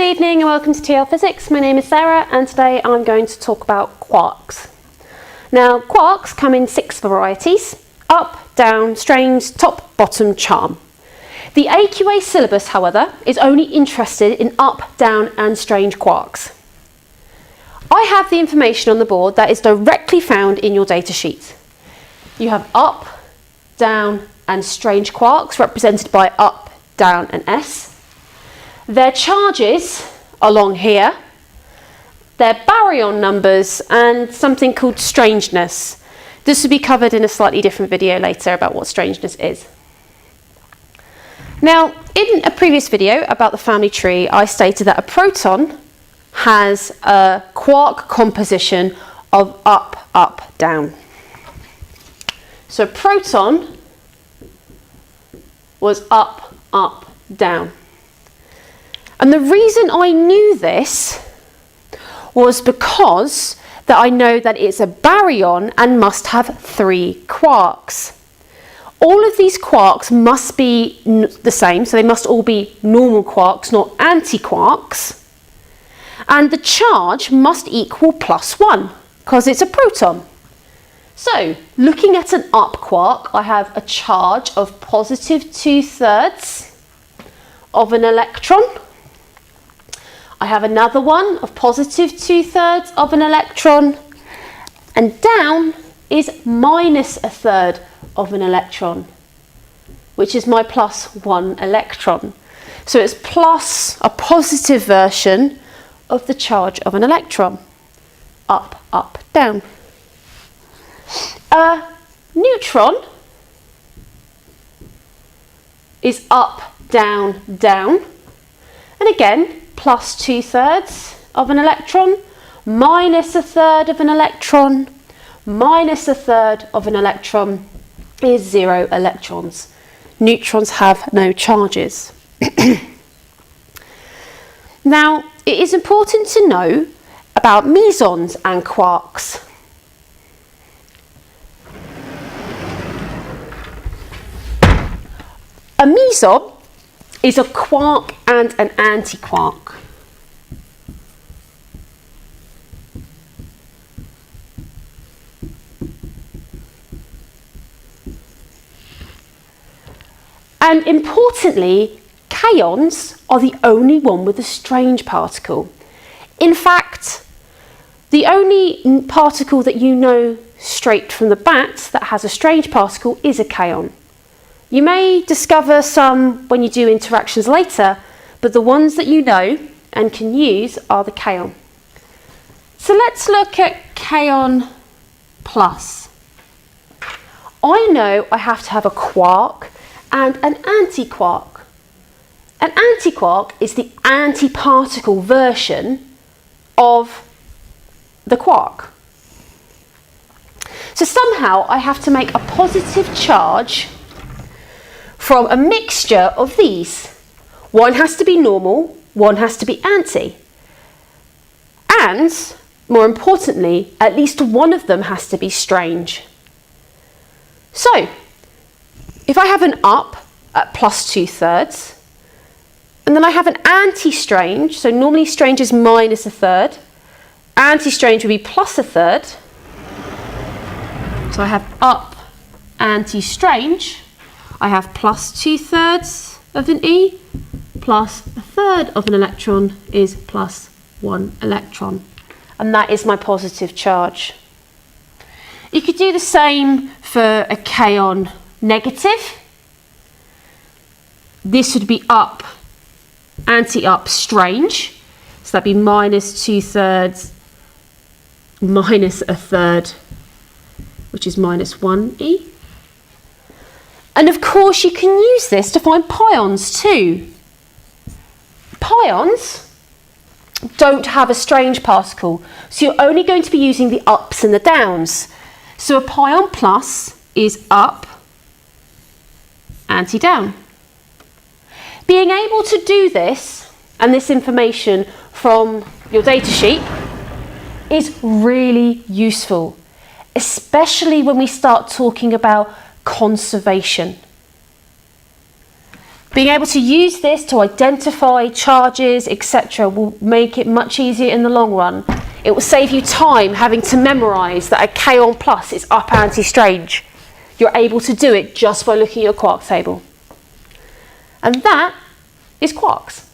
evening and welcome to TL Physics. My name is Sarah and today I'm going to talk about quarks. Now, quarks come in 6 varieties: up, down, strange, top, bottom, charm. The AQA syllabus, however, is only interested in up, down and strange quarks. I have the information on the board that is directly found in your data sheet. You have up, down and strange quarks represented by up, down and S. Their charges along here, their baryon numbers and something called strangeness. This will be covered in a slightly different video later about what strangeness is. Now, in a previous video about the family tree, I stated that a proton has a quark composition of up, up, down. So a proton was up, up, down. And the reason I knew this was because that I know that it's a baryon and must have 3 quarks. All of these quarks must be the same, so they must all be normal quarks, not antiquarks. And the charge must equal +1 because it's a proton. So, looking at an up quark, I have a charge of +2/3 of an electron. I have another one of +2/3 of an electron, and down is -1/3 of an electron, which is my +1 electron. So it's plus a positive version of the charge of an electron. Up, up, down. A neutron is up, down, down, and again +2/3 of an electron, -1/3 of an electron, -1/3 of an electron is 0 electrons. Neutrons have no charges. Now, it is important to know about mesons and quarks. A meson is a quark and an antiquark. And importantly, kaons are the only one with a strange particle. In fact, the only particle that you know straight from the bat that has a strange particle is a kaon. You may discover some when you do interactions later, but the ones that you know and can use are the kaon. So let's look at kaon plus. I know I have to have a quark and an antiquark. An antiquark is the antiparticle version of the quark. So somehow I have to make a positive charge from a mixture of these. One has to be normal, one has to be anti. And, more importantly, at least one of them has to be strange. So, if I have an up at +2/3, and then I have an anti-strange, so normally strange is -1/3, anti-strange would be +1/3. So I have up anti-strange. I have +2/3 of an E plus 1/3 of an electron is +1 electron. And that is my positive charge. You could do the same for a kaon negative. This would be up, anti-up, strange. So that'd be -2/3 -1/3, which is -1E. And of course you can use this to find pions too. Pions don't have a strange particle, so you're only going to be using the ups and the downs. So a pion plus is up, anti-down. Being able to do this, and this information from your data sheet, is really useful, especially when we start talking about conservation. Being able to use this to identify charges, etc., will make it much easier in the long run. It will save you time having to memorise that a K-on plus is up anti-strange. You're able to do it just by looking at your quark table. And that is quarks.